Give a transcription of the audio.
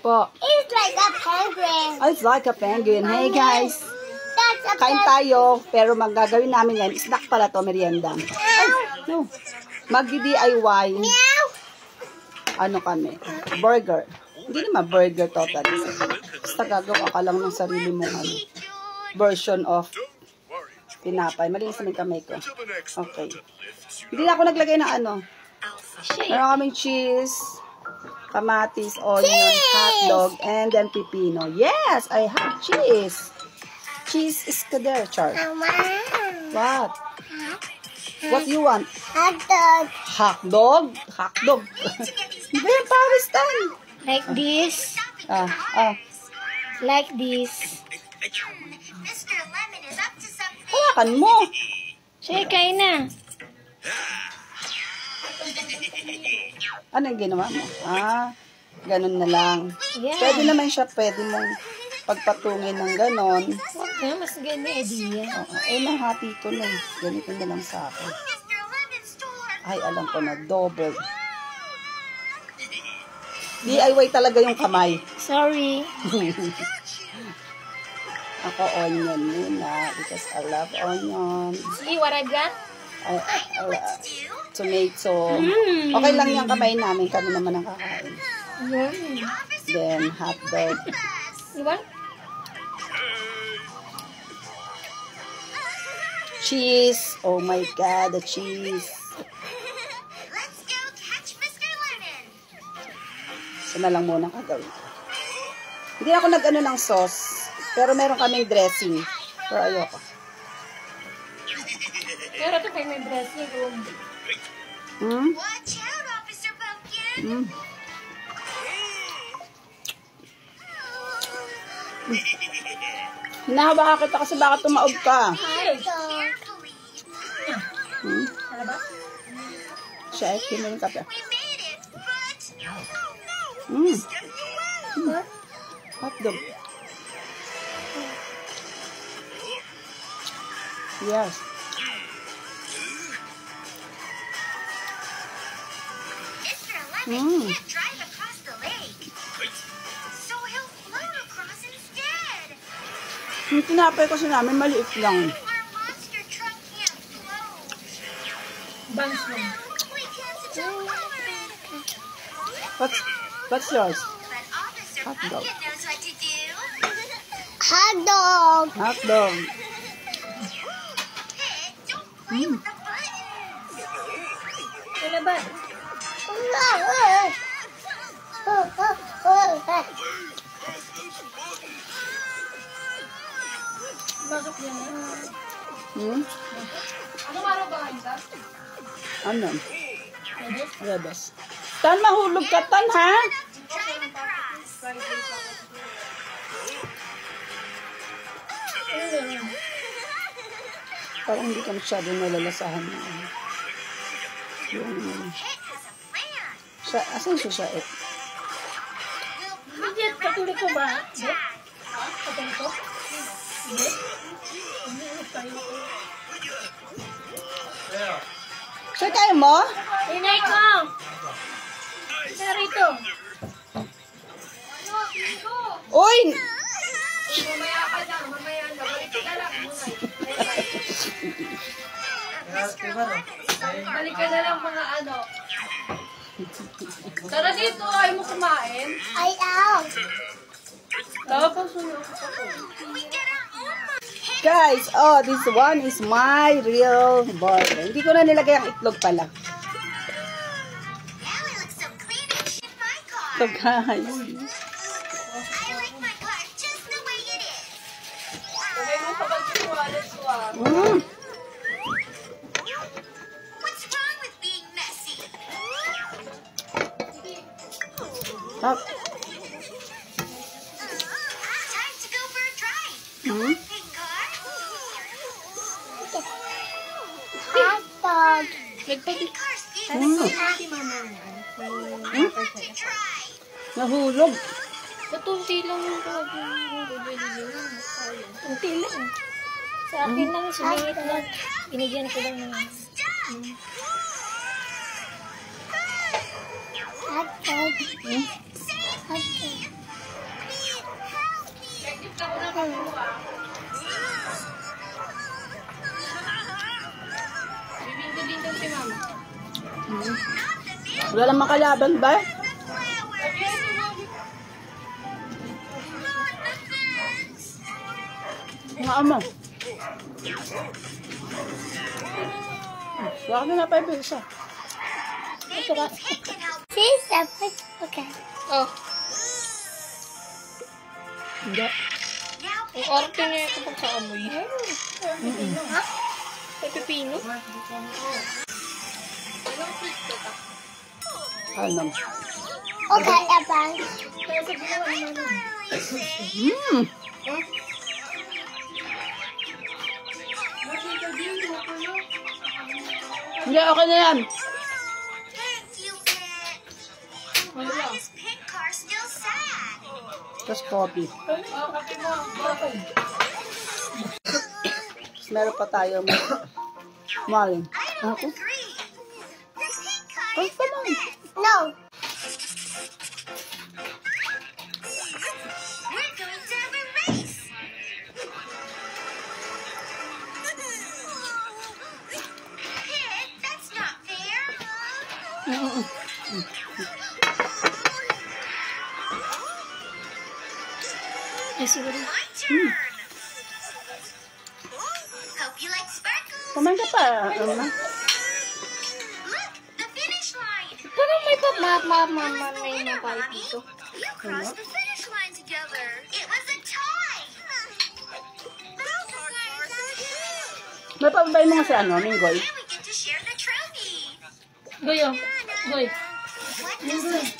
Po. It's like a penguin. Oh, it's like a penguin. Hey guys, That's a kain tayo. Pero magagawin namin yan. Snack pala to, merienda. Ay, no. Mag-DIY. meow. Ano kami? Burger. Hindi naman burger totally. Basta gagawa ka lang ng sarili mong version of tinapay. Malinis naman kamay ko. Okay. Hindi na ako naglagay ng ano. Meron kaming cheese, kamatis, onion, hotdog, and then pipino. Yes, I have cheese. Cheese is there, Char. What? What you want? Hot dog. Hotdog? Hotdog. Hindi yan, Paristan. Like this. Like this. Mr. Lemon is up to something. Hawakan mo. Sige, kain na. Ano yung ginawa mo? Ganun na lang. Yeah. Pwede naman siya, pwede mong pagpatungin ng ganon. Huwag na, mas ganda idea. Mahati ko na. Ganito na lang sa akin. Mr. Lemon stole our Ay, alam ko na, double. DIY talaga yung kamay. Sorry. Ako, onion muna because I love onion. See what I've got? I tomato. Okay lang yung kamay namin. Kami naman ang kakain. Then, hotdog. You want? Cheese. Oh my God, the cheese. Let's go catch Mr. Lemon. So na lang muna kagawin. Hindi ako nag-ano ng sauce. Pero meron kaming dressing. Pero ayoko. Pero ito kayo may dressing room. Watch out, Officer Pumpkin. Hinahawa ka kita kasi baka tumaob ka. Carefully. Siya, kinin yung kape. We made it, but oh no. Hotdog. Yes. Mr. Lemon can't drive across the lake. So he'll float across instead. Yung tinapay kasi namin maliit lang. Our monster truck can't float. Bangs mo. We can't stop moving. What's yours? But Officer Hot dog. Pumpkin knows what to do. Hot dog. Hotdog. Hey, don't play with the buttons. Ano ba? Bakit yan? Anong araw ba kayo? Ano? Rebes. Tan, mahulog ka, Tan, ha? Drive across. Parang hindi ka masyado nalalasahan ng ano. Yung, Pit has a plan. siya, asan siya siya? Hindi, katulad ko ba? Hindi? Katulad ko? Hindi? Hindi, tayo ko. Siya kayo mo? Inay ko! Isa rito. Uy! Mamaya ka lang, mamaya na. Balik ka lang muna. Balik ka na lang mga ano. Tara dito, ay mo kumain. Ay, ow! We Tapos, get our own. Guys, this one is my real burger. Hindi ko na nilagay ang itlog pala. Now it looks so clean and shit in my car. So guys, I like my car just the way it is. What's wrong with being messy? hot, Time to go for a drive. Go on, big car. hot dog. Big car's beautiful. To try. nahulog. Patunti lang yung tunti lang. Sa akin lang, sumingit lang. Binigyan ko lang ng... Hot dog. Hot dog. Wala namang kalaban ba? Not the fence. Nga mo. Wala ka na 5 isa. Maybe Pink can help. Okay. Oh, Hindi. Now Pink ang arte niya yung kapag sa amoy. Ha? May pipino? Ano? Okay, abang. Hindi, okay na yan. Thank you, Pink. Why is Pink car still sad? Tapos coffee. Meron pa tayo. Maling. I don't Ako? agree. The pink car Ay, is pa the lang. best. No. We're going to have a race. Pink, that's not fair. My turn. Hope you like sparkles. Kumain ka pa. Ano na? Look, the finish line. Parang may Who was the may winner, napay Mommy? dito. You crossed the finish line together. It was a tie. May pababay mo nga si ano, Minggoy. And we get to share the trophy. Goyo. Goy. What does this